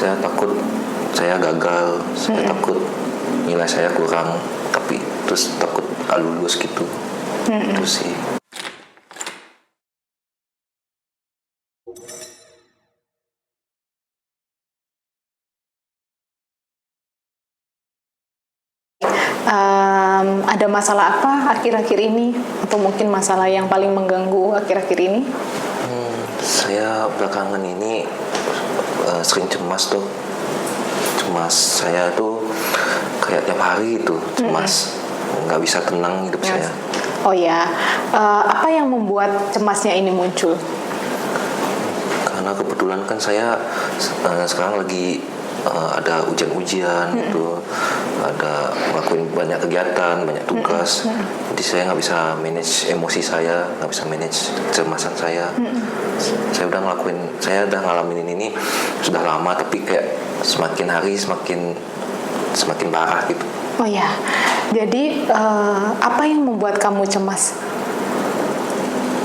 Saya takut saya gagal, saya takut nilai saya kurang, tapi terus takut gak lulus gitu. Itu sih. Ada masalah apa akhir-akhir ini? Atau mungkin masalah yang paling mengganggu akhir-akhir ini? Saya belakangan ini sering cemas tuh. Cemas saya tuh kayak tiap hari itu cemas, nggak bisa tenang hidup saya. Oh ya, apa yang membuat cemasnya ini muncul? Karena kebetulan kan saya sekarang lagi ada ujian-ujian gitu, ada ngelakuin banyak kegiatan, banyak tugas. Jadi saya nggak bisa manage emosi saya, nggak bisa manage kecemasan saya. Saya udah ngalamin ini sudah lama, tapi kayak semakin hari semakin parah gitu. Oh ya, jadi apa yang membuat kamu cemas?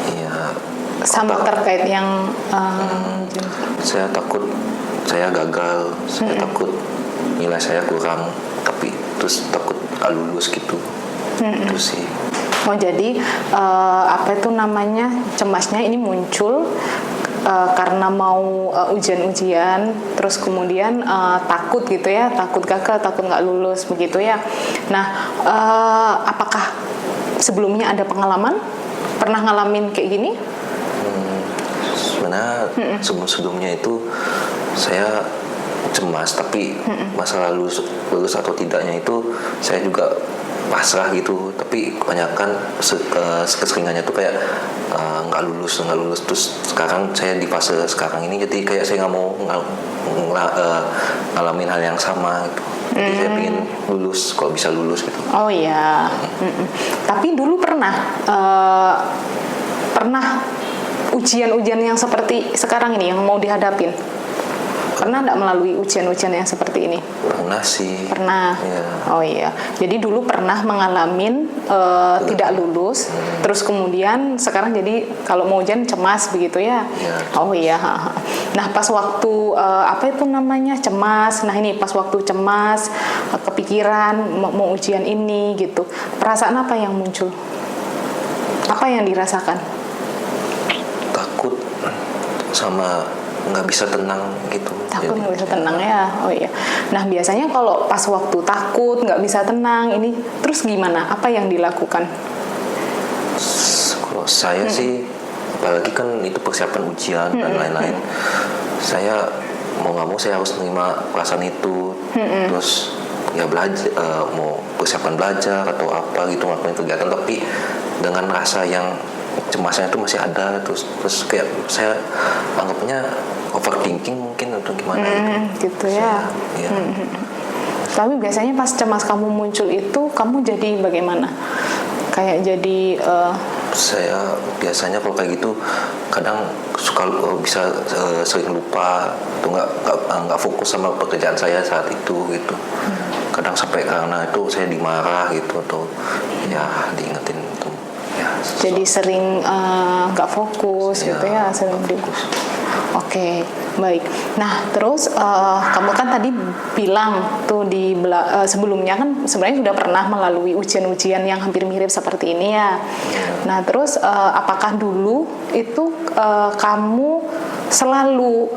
Iya. Sama terkait yang Saya takut saya gagal, saya takut nilai saya kurang, tapi terus takut gak lulus gitu. Itu sih. Oh jadi apa itu namanya, cemasnya ini muncul karena mau ujian-ujian, terus kemudian takut gitu ya, takut gagal, takut nggak lulus begitu ya. Nah, apakah sebelumnya ada pengalaman, pernah ngalamin kayak gini? Sebenarnya sebelumnya itu saya cemas, tapi masalah lulus atau tidaknya itu saya juga pasrah gitu. Tapi kebanyakan keseringannya tuh kayak nggak lulus. Terus sekarang saya di fase sekarang ini, jadi kayak saya nggak mau ngalamin hal yang sama gitu. Jadi saya pengen lulus, kalau bisa lulus gitu. Oh ya. Tapi dulu pernah ujian-ujian yang seperti sekarang ini yang mau dihadapin? Pernah nggak melalui ujian-ujian yang seperti ini? Pernah sih. Pernah. Ya. Oh iya. Jadi dulu pernah mengalamin tidak lulus, terus kemudian sekarang jadi kalau mau ujian cemas begitu ya? Ya. Oh iya. Nah pas waktu apa itu namanya cemas. Nah ini pas waktu cemas, kepikiran mau ujian ini gitu. Perasaan apa yang muncul? Apa yang dirasakan? Takut sama nggak bisa tenang gitu. Takut nggak bisa tenang ya. Oh iya. Nah biasanya kalau pas waktu takut nggak bisa tenang ini terus gimana? Apa yang dilakukan? Kalau saya sih, apalagi kan itu persiapan ujian dan lain-lain, saya mau nggak mau saya harus menerima perasaan itu. Terus ya belajar, mau persiapan belajar atau apa gitu, ngelakuin kegiatan, tapi dengan rasa yang cemasnya itu masih ada. Terus kayak saya anggapnya overthinking mungkin atau gimana gitu ya. Ya. Tapi biasanya pas cemas kamu muncul itu kamu jadi bagaimana? Kayak jadi saya biasanya kalau kayak gitu kadang suka bisa sering lupa atau nggak fokus sama pekerjaan saya saat itu gitu. Kadang sampai karena itu saya dimarah gitu atau ya diingetin itu ya. Jadi sering nggak fokus gitu ya, sering fokus. Oke, baik. Nah, terus kamu kan tadi bilang tuh sebelumnya kan sebenarnya sudah pernah melalui ujian-ujian yang hampir mirip seperti ini ya. Nah, terus apakah dulu itu kamu selalu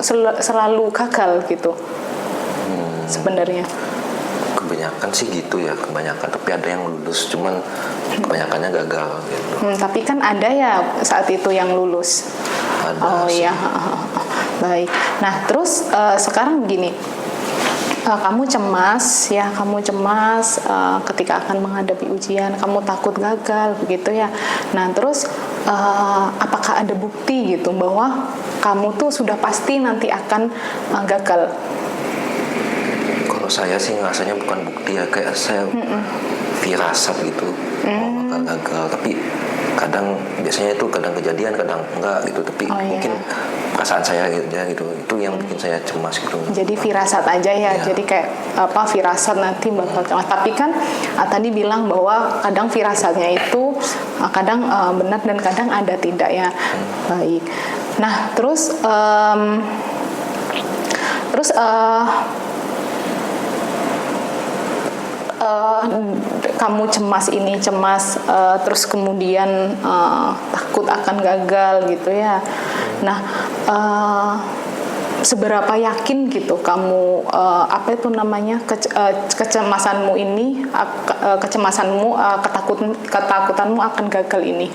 gagal gitu? Sebenarnya? Kebanyakan sih gitu ya, tapi ada yang lulus, cuman kebanyakannya gagal gitu. Tapi kan ada ya saat itu yang lulus. Ada oh sih. Ya, baik. Nah terus sekarang begini, kamu cemas ketika akan menghadapi ujian, kamu takut gagal begitu ya. Nah terus apakah ada bukti gitu bahwa kamu tuh sudah pasti nanti akan gagal? Kalau saya sih ngerasanya bukan bukti ya, kayak saya firasat gitu, bakal gagal. Tapi kadang biasanya itu kadang kejadian, kadang enggak gitu. Tapi mungkin perasaan saya gitu, itu yang bikin saya cemas gitu. Jadi firasat aja ya. Jadi kayak firasat nanti bakal cemas. Tapi kan tadi bilang bahwa kadang firasatnya itu kadang benar dan kadang ada tidak ya. Baik. Nah terus terus kamu cemas terus kemudian takut akan gagal gitu ya. Nah, seberapa yakin gitu kamu kecemasanmu ini, ketakutanmu akan gagal ini?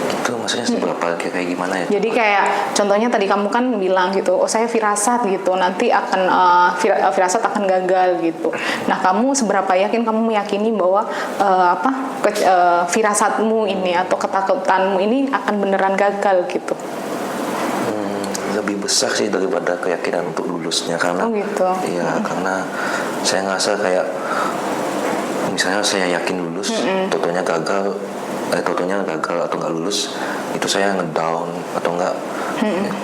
Itu maksudnya seberapa kayak gimana ya? Jadi kayak contohnya tadi kamu kan bilang gitu, oh saya firasat gitu, nanti akan firasat akan gagal gitu. Nah, kamu seberapa yakin kamu meyakini bahwa firasatmu ini atau ketakutanmu ini akan beneran gagal gitu? Lebih besar sih daripada keyakinan untuk lulusnya, karena iya, karena saya ngerasa kayak misalnya saya yakin lulus, totonya gagal atau nggak lulus, itu saya ngedown atau enggak,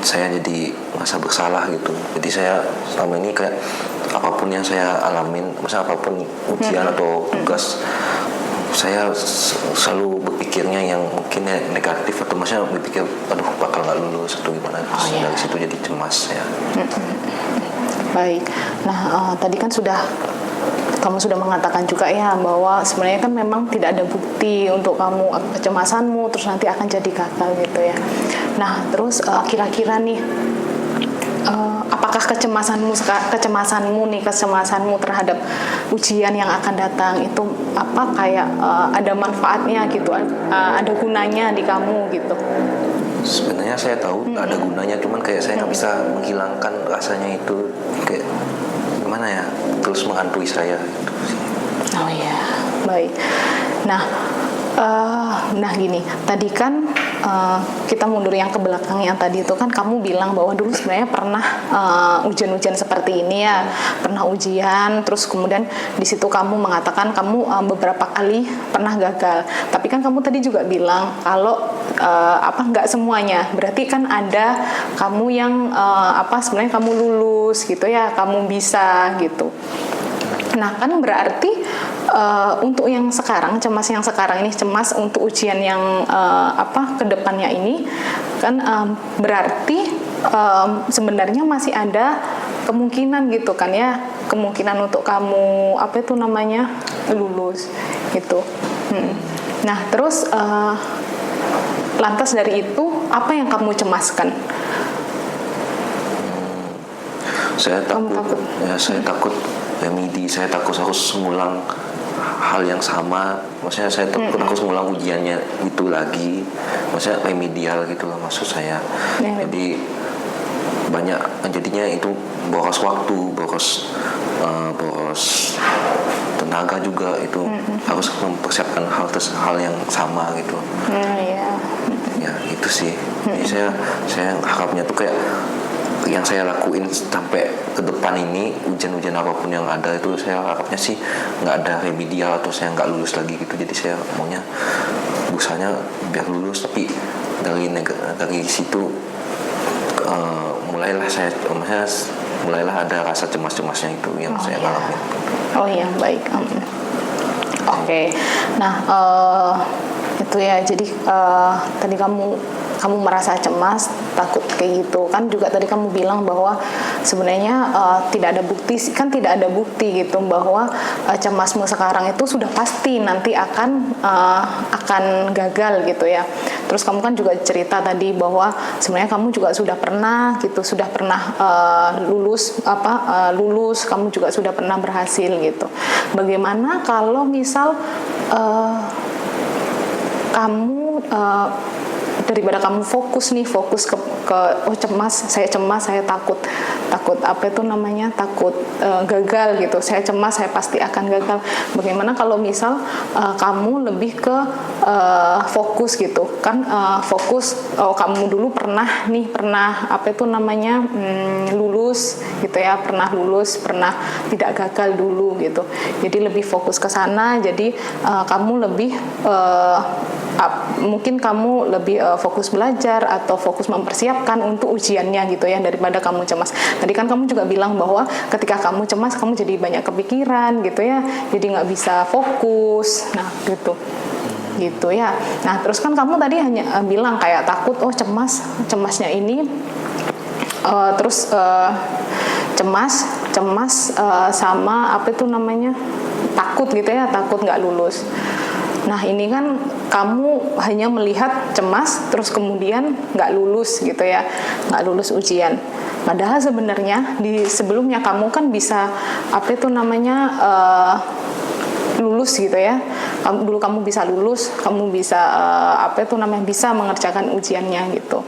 saya jadi merasa bersalah gitu. Jadi saya selama ini kayak apapun yang saya alamin, misalnya apapun ujian atau tugas, saya selalu berpikirnya yang mungkin negatif, atau maksudnya berpikir aduh bakal nggak lulus atau gimana. Dari situ jadi cemas ya. Baik. Nah, tadi kan kamu sudah mengatakan juga ya bahwa sebenarnya kan memang tidak ada bukti untuk kamu kecemasanmu terus nanti akan jadi gagal gitu ya. Nah, terus kira-kira nih apakah kecemasanmu terhadap ujian yang akan datang itu ada manfaatnya gitu, ada gunanya di kamu gitu? Sebenarnya saya tahu ada gunanya, cuman kayak saya nggak bisa menghilangkan rasanya itu, kayak gimana ya, terus menghantui saya gitu. Oh iya, baik. Nah gini, tadi kan kita mundur yang ke belakang, yang tadi itu kan kamu bilang bahwa dulu sebenarnya pernah ujian-ujian seperti ini ya, pernah ujian, terus kemudian di situ kamu mengatakan kamu beberapa kali pernah gagal. Tapi kan kamu tadi juga bilang kalau nggak semuanya, berarti kan ada kamu yang sebenarnya kamu lulus gitu ya, kamu bisa gitu. Nah, kan berarti untuk yang sekarang, cemas yang sekarang ini, cemas untuk ujian yang kedepannya ini kan berarti sebenarnya masih ada kemungkinan gitu kan ya, kemungkinan untuk kamu lulus gitu. Nah, terus lantas dari itu apa yang kamu cemaskan? Saya takut remedi, saya takut harus mengulang hal yang sama, maksudnya saya takut harus mengulang ujiannya itu lagi, maksudnya remedial gitu lah maksud saya. Jadi banyak, jadinya itu boros waktu, boros tenaga juga, itu harus mempersiapkan hal yang sama gitu. Ya itu sih. Jadi saya harapnya tuh kayak yang saya lakuin sampai ke depan ini, ujian-ujian apapun yang ada itu saya harapnya sih nggak ada remedial atau saya nggak lulus lagi gitu. Jadi saya maunya busanya biar lulus, tapi dari situ mulailah ada rasa cemas-cemasnya itu yang saya alami. Oh iya, baik. Oke. Nah, itu ya, jadi tadi kamu merasa cemas, takut kayak gitu kan, juga tadi kamu bilang bahwa sebenarnya tidak ada bukti gitu bahwa cemasmu sekarang itu sudah pasti nanti akan gagal gitu ya. Terus kamu kan juga cerita tadi bahwa sebenarnya kamu juga sudah pernah lulus, kamu juga sudah pernah berhasil gitu. Bagaimana kalau misal kamu daripada kamu fokus ke cemas, saya takut gagal gitu, saya cemas, saya pasti akan gagal. Bagaimana kalau misal kamu lebih ke fokus gitu kan, kamu dulu pernah lulus gitu ya, pernah tidak gagal dulu gitu, jadi lebih fokus ke sana. Jadi kamu lebih mungkin kamu lebih fokus belajar atau fokus mempersiapkan untuk ujiannya gitu ya, daripada kamu cemas. Tadi kan kamu juga bilang bahwa ketika kamu cemas kamu jadi banyak kepikiran gitu ya, jadi nggak bisa fokus. Nah gitu ya. Nah terus kan kamu tadi hanya bilang kayak takut, cemasnya ini terus cemas sama apa itu namanya, takut gitu ya, takut nggak lulus. Nah ini kan kamu hanya melihat cemas terus kemudian nggak lulus gitu ya, nggak lulus ujian. Padahal sebenarnya di sebelumnya kamu kan bisa apa itu namanya lulus gitu ya. Dulu kamu bisa lulus, kamu bisa apa itu namanya, bisa mengerjakan ujiannya gitu.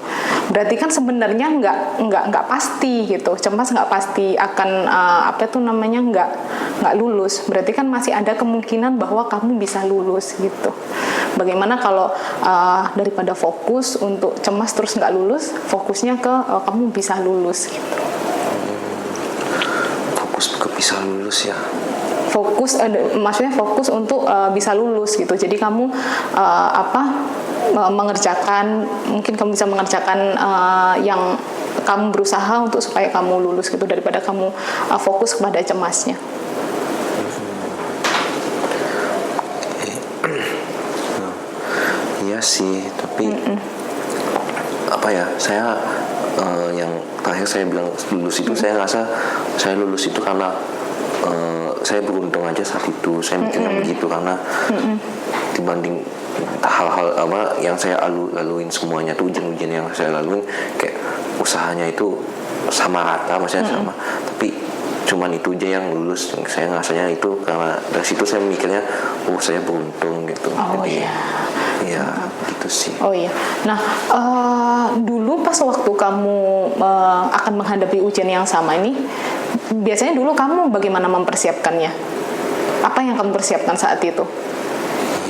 Berarti kan sebenarnya nggak pasti gitu, cemas nggak pasti akan apa itu namanya nggak lulus. Berarti kan masih ada kemungkinan bahwa kamu bisa lulus gitu. Bagaimana kalau daripada fokus untuk cemas terus nggak lulus, fokusnya ke kamu bisa lulus gitu. Fokus ke bisa lulus ya. Fokus maksudnya fokus untuk bisa lulus gitu. Jadi kamu mengerjakan, mungkin kamu bisa mengerjakan yang kamu berusaha untuk supaya kamu lulus gitu, daripada kamu fokus kepada cemasnya. Iya sih, tapi apa ya, saya yang terakhir saya bilang lulus itu, saya rasa saya lulus itu karena saya beruntung aja saat itu. Saya mikirnya begitu, karena dibanding hal-hal apa yang saya laluin semuanya tuh, ujian-ujian yang saya laluin, kayak usahanya itu sama rata, maksudnya sama, tapi cuman itu aja yang lulus. Saya ngerasanya itu karena dari situ saya mikirnya, oh saya beruntung gitu. Jadi ya gitu sih. Oh iya. Nah, dulu pas waktu kamu akan menghadapi ujian yang sama ini, biasanya dulu kamu bagaimana mempersiapkannya? Apa yang kamu persiapkan saat itu?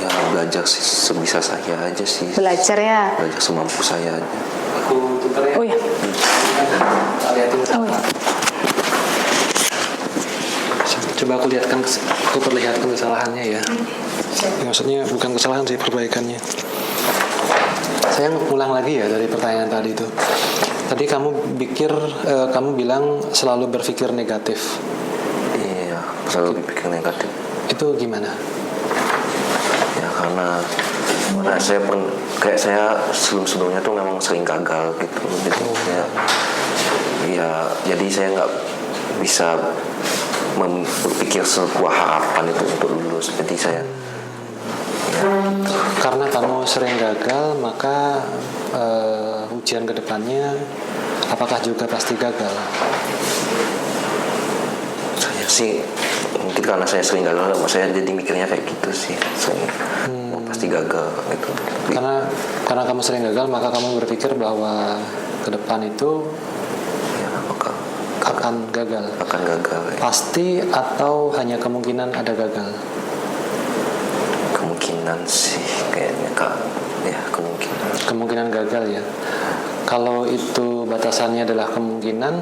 Ya belajar sih sebisa saya aja sih. Belajar ya? Belajar semampu saya aja. Aku tutor ya. Oh iya. Oh iya. Coba aku perlihatkan kesalahannya ya. Maksudnya bukan kesalahan sih, perbaikannya. Saya ulang lagi ya dari pertanyaan tadi itu. Tadi kamu bilang selalu berpikir negatif. Iya, selalu berpikir negatif. Itu gimana? Ya karena saya sebelumnya tuh memang sering gagal gitu. Jadi jadi saya nggak bisa berpikir sebuah harapan itu untuk lulus. Jadi saya karena kamu sering gagal, maka ujian kedepannya apakah juga pasti gagal? Saya sih mungkin karena saya sering gagal, saya jadi mikirnya kayak gitu sih. Pasti gagal gitu. Karena kamu sering gagal, maka kamu berpikir bahwa ke depan itu akan gagal. Akan gagal. Ya. Pasti atau hanya kemungkinan ada gagal? Kemungkinan sih kayaknya kemungkinan. Kemungkinan gagal ya. Kalau itu batasannya adalah kemungkinan,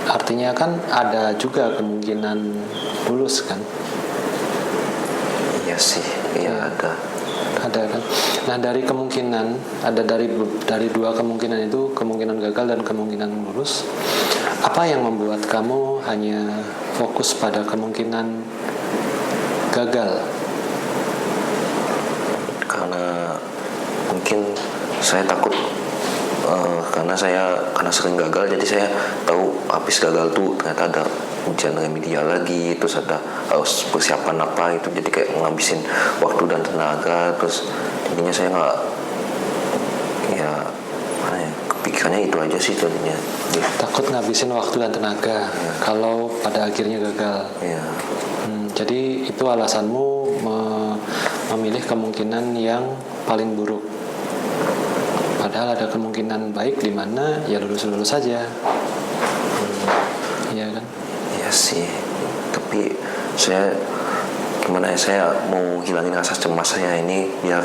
artinya kan ada juga kemungkinan lulus kan? Iya sih, iya ada. Ada kan. Nah dari kemungkinan, ada dari dua kemungkinan itu, kemungkinan gagal dan kemungkinan lulus. Apa yang membuat kamu hanya fokus pada kemungkinan gagal? Karena mungkin saya takut, karena sering gagal, jadi saya tahu habis gagal tuh ternyata ada ujian remedial lagi, terus ada harus persiapan apa itu, jadi kayak ngabisin waktu dan tenaga, terus jadinya saya nggak, kepikirannya itu aja sih jadinya. Takut ngabisin waktu dan tenaga kalau pada akhirnya gagal. Ya. Jadi itu alasanmu memilih kemungkinan yang paling buruk. Padahal ada kemungkinan baik di mana ya lulus-lulus saja. Iya kan? Iya sih. Tapi saya mau hilangin rasa cemas saya ini biar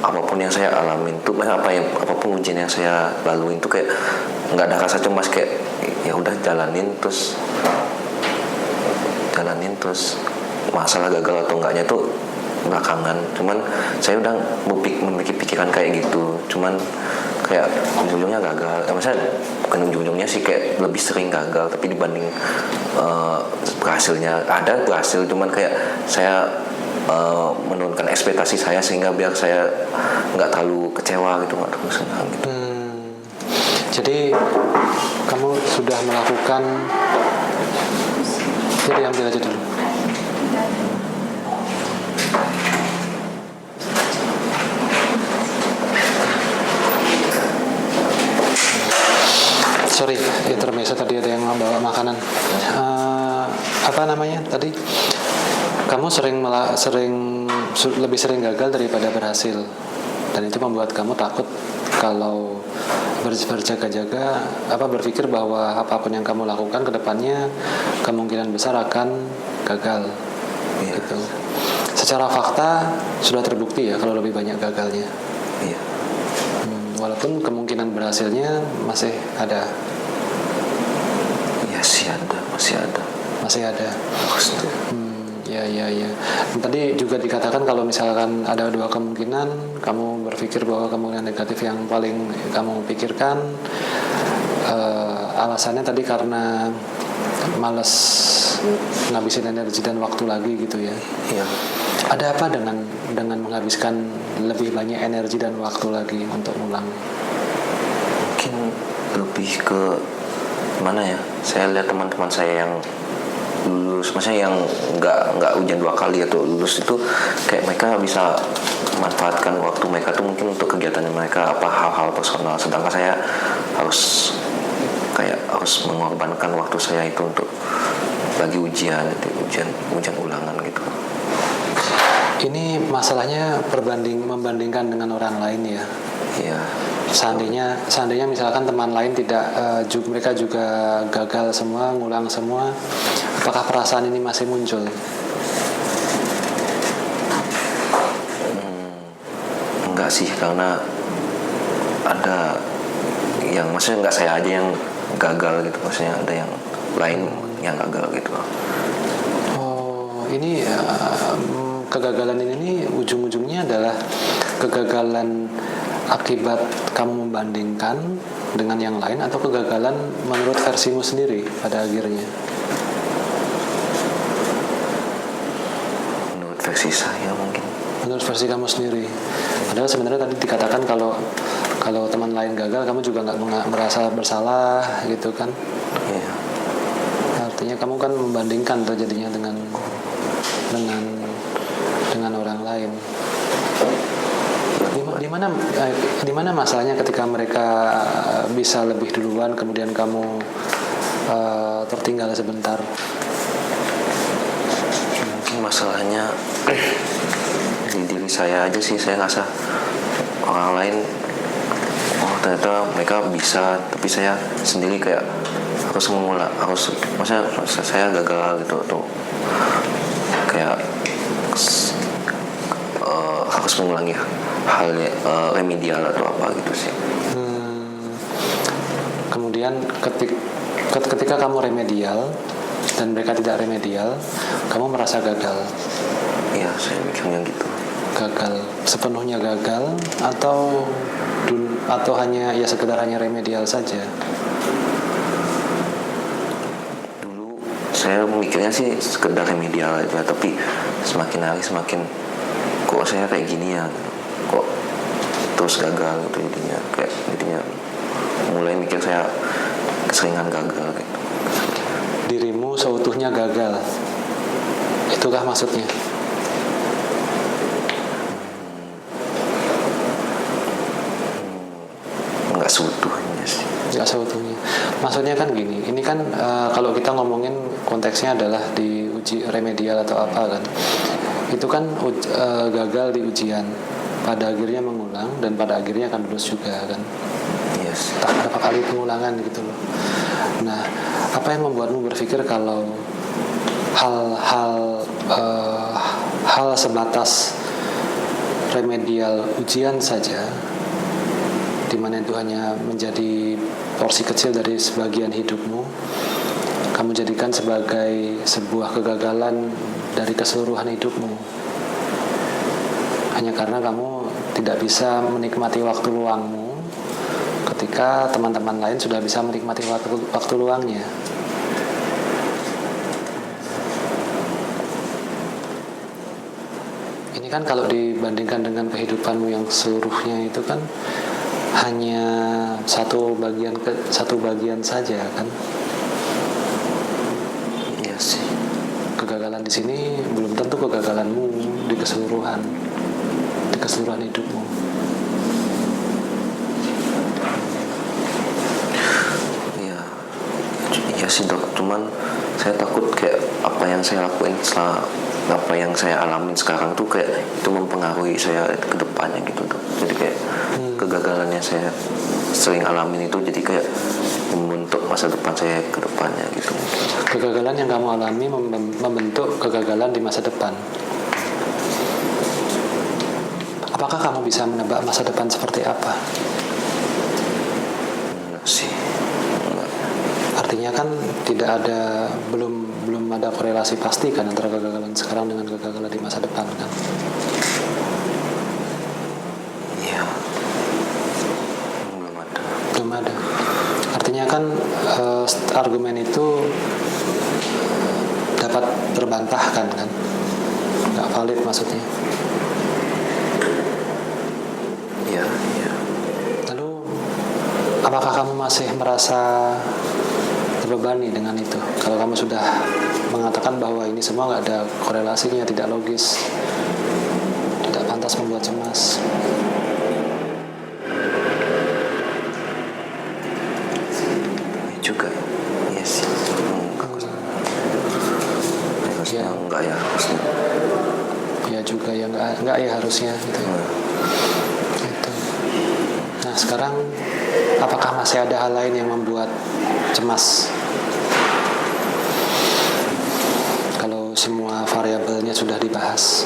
apapun yang saya alamin tuh, apapun ujian yang saya laluin tuh kayak nggak ada rasa cemas, kayak ya udah jalanin terus masalah gagal atau enggaknya tuh belakangan. Cuman saya udah memiliki pikiran kayak gitu, cuman kayak ujung-ujungnya gagal. Maksudnya bukan ujung-ujungnya sih, kayak lebih sering gagal, tapi dibanding berhasil, cuman kayak saya menurunkan ekspektasi saya sehingga biar saya nggak terlalu kecewa gitu, nggak terlalu senang gitu. Jadi kamu sudah melakukan, jadi ambil aja dulu. Sorry, intermezzo tadi ada yang membawa makanan. Apa namanya tadi? Kamu lebih sering gagal daripada berhasil, dan itu membuat kamu takut kalau berjaga-jaga, berpikir bahwa apapun yang kamu lakukan ke depannya kemungkinan besar akan gagal. Gitu. Secara fakta sudah terbukti ya kalau lebih banyak gagalnya. Iya. Walaupun kemungkinan berhasilnya masih ada. Ya sih ada, masih ada. Masih ada. Pasti. Ya. Tadi juga dikatakan kalau misalkan ada dua kemungkinan, kamu berpikir bahwa kemungkinan negatif yang paling kamu pikirkan, alasannya tadi karena malas ngabisin energi dan waktu lagi gitu ya. Iya. Ada apa dengan menghabiskan lebih banyak energi dan waktu lagi untuk ulang? Mungkin lebih ke mana ya? Saya lihat teman-teman saya yang lulus, maksudnya yang nggak ujian 2 kali atau lulus itu kayak mereka bisa memanfaatkan waktu mereka tuh mungkin untuk kegiatan mereka, hal-hal personal. Sedangkan saya harus mengorbankan waktu saya itu untuk bagi ujian ulangan gitu. Ini masalahnya membandingkan dengan orang lain ya. Iya. Seandainya misalkan teman lain tidak mereka juga gagal semua, ngulang semua, apakah perasaan ini masih muncul? Enggak sih, karena ada yang maksudnya enggak saya aja yang gagal gitu, maksudnya ada yang lain yang gagal gitu. Oh, ini kegagalan ini ujung-ujungnya adalah kegagalan akibat kamu membandingkan dengan yang lain atau kegagalan menurut versimu sendiri pada akhirnya? Menurut versi saya mungkin. Menurut versi kamu sendiri. Padahal sebenarnya tadi dikatakan kalau teman lain gagal, kamu juga nggak merasa bersalah gitu kan? Iya. Artinya kamu kan membandingkan tuh jadinya dengan orang lain. Di mana masalahnya ketika mereka bisa lebih duluan, kemudian kamu tertinggal sebentar? Mungkin masalahnya di diri saya aja sih. Saya ngerasa orang lain, ternyata mereka bisa, tapi saya sendiri kayak maksudnya saya gagal gitu, tuh kayak harus mengulangi hal remedial atau apa gitu sih. Kemudian ketika kamu remedial dan mereka tidak remedial, kamu merasa gagal. Iya, saya mikirnya gitu. Gagal, sepenuhnya gagal atau hanya sekedar hanya remedial saja? Dulu saya mikirnya sih sekedar remedial aja, tapi semakin hari semakin kok saya kayak gini ya, kok terus gagal gitu, jadinya mulai mikir saya keseringan gagal gitu. Dirimu seutuhnya gagal, itukah maksudnya? Nggak seutuhnya sih. Nggak seutuhnya. Maksudnya kan gini, ini kan kalau kita ngomongin konteksnya adalah di uji remedial atau apa kan, itu kan gagal di ujian, pada akhirnya mengulang dan pada akhirnya akan lulus juga kan. Yes. Tak berapa kali pengulangan gitu loh. Nah, apa yang membuatmu berpikir kalau hal sebatas remedial ujian saja, di mana itu hanya menjadi porsi kecil dari sebagian hidupmu, kamu jadikan sebagai sebuah kegagalan dari keseluruhan hidupmu, hanya karena kamu tidak bisa menikmati waktu luangmu ketika teman-teman lain sudah bisa menikmati waktu luangnya. Ini kan kalau dibandingkan dengan kehidupanmu yang seluruhnya itu kan hanya satu bagian saja kan. Iya sih. Kegagalan di sini belum tentu kegagalanmu di keseluruhan hidupmu. Iya, iya sih dok. Cuman saya takut kayak apa yang saya lakuin apa yang saya alamin sekarang tuh kayak itu mempengaruhi saya ke depannya gitu dok. Jadi kayak kegagalannya saya sering alamin itu jadi kayak membentuk masa depan saya ke depannya gitu. Kegagalan yang kamu alami membentuk kegagalan di masa depan. Apakah kamu bisa menebak masa depan seperti apa? Enggak sih. Enggak. Artinya kan belum ada korelasi pasti kan antara kegagalan sekarang dengan kegagalan di masa depan kan? Iya. Belum ada. Artinya kan argumen itu dapat terbantahkan kan? Nggak valid maksudnya. Iya. Lalu apakah kamu masih merasa terbebani dengan itu? Kalau kamu sudah mengatakan bahwa ini semua nggak ada korelasinya, tidak logis, tidak pantas membuat cemas. Iya juga. Iya sih. Harusnya enggak ya harusnya. Ya juga ya nggak ya harusnya gitu. Gitu. Nah sekarang apakah masih ada hal lain yang membuat cemas? Kalau semua variabelnya sudah dibahas.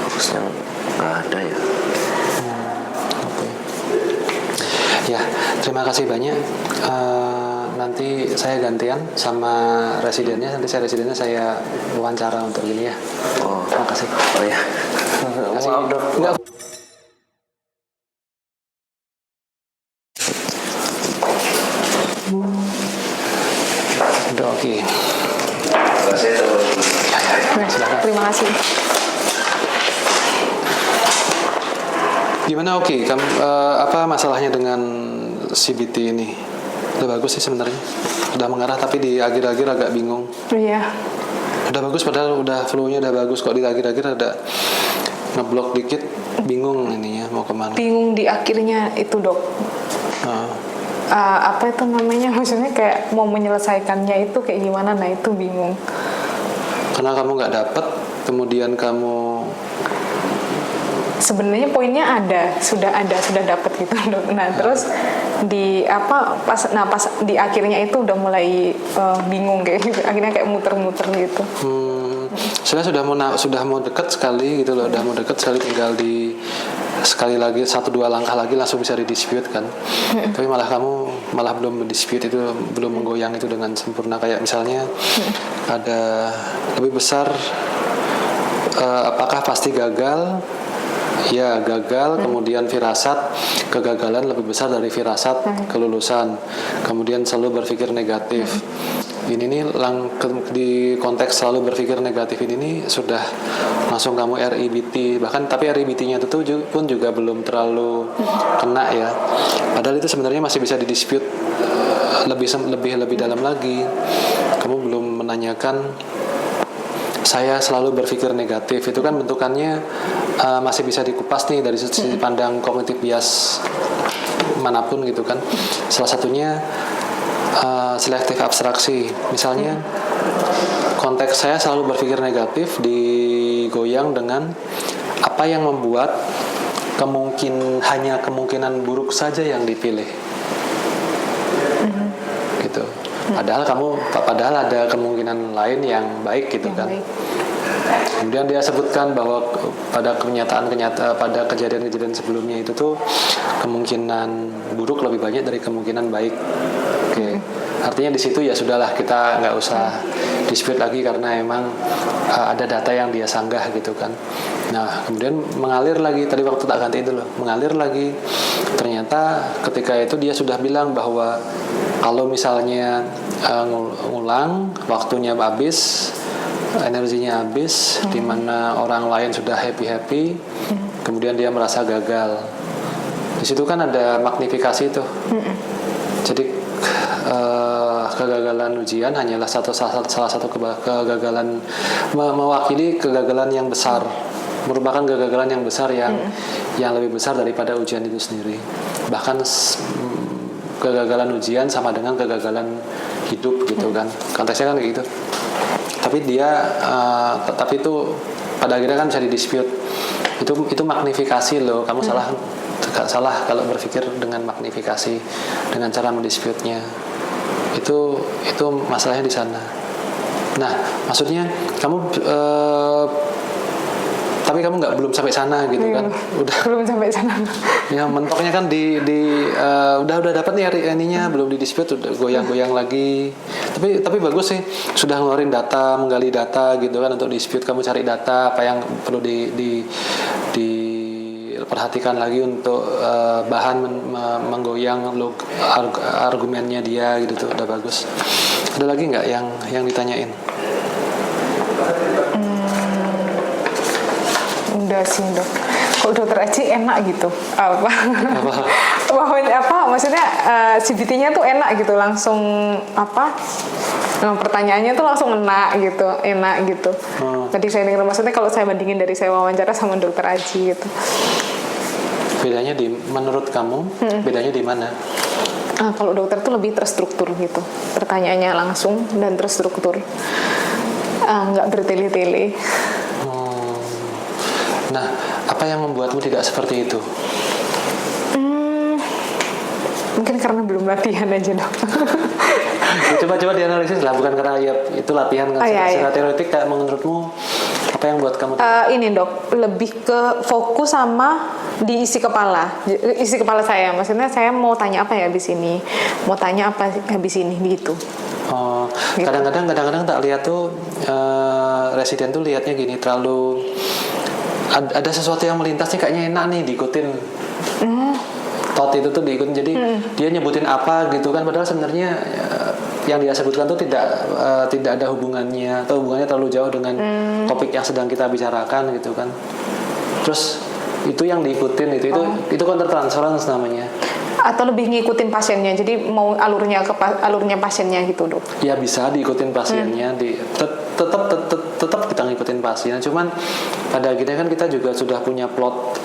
Harusnya nggak ada ya. Oke. Ya, terima kasih banyak. Nanti saya gantian sama residennya. Nanti residennya saya wawancara untuk ini ya. Oh, Terima kasih. oh ya. Kasih. Maaf dok. Enggak. Udah oke. Silakan. Terima kasih. Gimana oke? Apa masalahnya dengan CBT ini? Udah bagus sih sebenarnya. Udah mengarah tapi di akhir-akhir agak bingung. Iya. Udah bagus padahal udah flow-nya udah bagus, kok di akhir-akhir ada ngeblok dikit, bingung ininya mau kemana. Bingung di akhirnya itu dok. Apa itu namanya, maksudnya kayak mau menyelesaikannya itu kayak gimana, nah itu bingung. Karena kamu nggak dapet, kemudian kamu Sebenarnya poinnya sudah dapet gitu dok. Nah terus pas di akhirnya itu udah mulai bingung kayak gitu, akhirnya kayak muter-muter gitu. Sebenarnya sudah mau deket sekali gitu loh, udah mau deket sekali, tinggal sekali lagi 1-2 langkah lagi langsung bisa didispute kan. Tapi malah belum mendispute itu, belum menggoyang itu dengan sempurna. Kayak misalnya ada lebih besar, apakah pasti gagal? Ya gagal, kemudian firasat kegagalan lebih besar dari firasat kelulusan. Kemudian selalu berpikir negatif. Ini nih di konteks selalu berpikir negatif ini sudah langsung kamu RIBT, bahkan tapi RIBT-nya itu pun juga belum terlalu kena ya. Padahal itu sebenarnya masih bisa didispute lebih dalam lagi. Kamu belum menanyakan saya selalu berpikir negatif, itu kan bentukannya masih bisa dikupas nih dari sisi pandang kognitif bias manapun gitu kan. Salah satunya selektif abstraksi. Misalnya konteks saya selalu berpikir negatif digoyang dengan apa yang membuat hanya kemungkinan buruk saja yang dipilih. Gitu. Padahal ada kemungkinan lain yang baik gitu kan. Baik. Kemudian dia sebutkan bahwa pada pada kejadian-kejadian sebelumnya itu tuh kemungkinan buruk lebih banyak dari kemungkinan baik. Oke. Artinya di situ ya sudahlah, kita nggak usah dispute lagi karena emang ada data yang dia sanggah gitu kan. Nah kemudian mengalir lagi, tadi waktu tak ganti itu loh, mengalir lagi. Ternyata ketika itu dia sudah bilang bahwa kalau misalnya ngulang waktunya habis, energinya habis, di mana orang lain sudah happy, kemudian dia merasa gagal. Di situ kan ada magnifikasi tuh. Jadi kegagalan ujian hanyalah salah satu kegagalan, mewakili kegagalan yang besar, merupakan kegagalan yang besar yang lebih besar daripada ujian itu sendiri. Bahkan kegagalan ujian sama dengan kegagalan hidup gitu kan, konteksnya kan kayak gitu. Tapi tapi itu pada akhirnya kan bisa didispute. Itu magnifikasi loh. Kamu salah kalau berpikir dengan magnifikasi, dengan cara mendispute-nya. Itu masalahnya di sana. Nah, maksudnya kamu tapi kamu belum sampai sana gitu kan? Udah belum sampai sana. Ya mentoknya kan udah dapat nih ininya, belum didispute, udah goyang-goyang lagi. Tapi bagus sih, sudah ngeluarin data, menggali data gitu kan untuk dispute. Kamu cari data apa yang perlu diperhatikan lagi untuk bahan menggoyang argumennya dia gitu tuh, udah bagus. Ada lagi nggak yang ditanyain? Udah sih dok. Kalau dokter Aji enak gitu. Apa? Maksudnya CBT-nya tuh enak gitu, langsung pertanyaannya tuh langsung enak gitu. Tadi saya dengar, maksudnya kalau saya bandingin dari saya wawancara sama dokter Aji gitu. Bedanya menurut kamu, bedanya di mana? Kalau dokter tuh lebih terstruktur gitu. Pertanyaannya langsung dan terstruktur. Nggak bertele-tele. Nah, apa yang membuatmu tidak seperti itu? Mungkin karena belum latihan aja dok. Coba dianalisis lah, bukan karena itu latihan kan secara teoretik. Kayak menurutmu apa yang buat kamu? Ini dok, lebih ke fokus sama di isi kepala saya. Maksudnya saya mau tanya apa ya habis ini, mau tanya apa habis ini gitu. Gitu. Kadang-kadang tak lihat tuh residen tuh lihatnya gini, terlalu ada sesuatu yang melintas nih, kayaknya enak nih diikutin. Thought itu tuh diikutin, jadi dia nyebutin apa gitu kan, padahal sebenarnya yang dia sebutkan tuh tidak ada hubungannya, atau hubungannya terlalu jauh dengan topik yang sedang kita bicarakan gitu kan. Terus itu yang diikutin itu counter transference namanya. Atau lebih ngikutin pasiennya, jadi mau alurnya pasiennya gitu dok? Ya bisa diikutin pasiennya, tetap kita ngikutin pasien. Cuman pada akhirnya kan kita juga sudah punya plot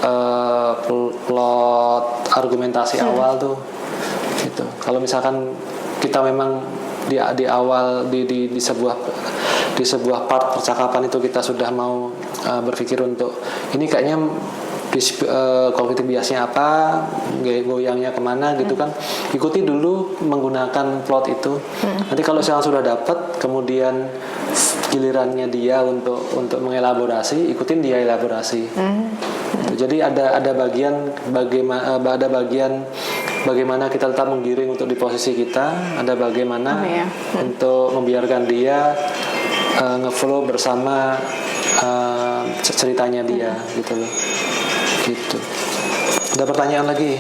argumentasi awal tuh, gitu. Kalau misalkan kita memang di awal di sebuah part percakapan itu kita sudah mau berpikir untuk ini kayaknya kognitif biasnya apa, goyangnya kemana gitu kan, ikuti dulu menggunakan plot itu. Nanti kalau saya sudah dapat, kemudian gilirannya dia untuk mengelaborasi, ikutin dia elaborasi. Jadi ada bagian bagaimana kita tetap menggiring untuk di posisi kita, ada bagaimana untuk membiarkan dia ngeflow bersama ceritanya dia gitu loh. Gitu. Ada pertanyaan lagi?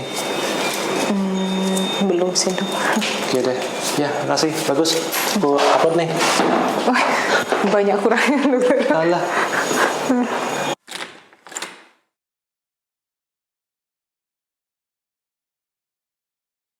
Belum sih dok. Oke deh. Ya, makasih. Bagus. Aku upload nih. Banyak kurangnya dokter. Alah.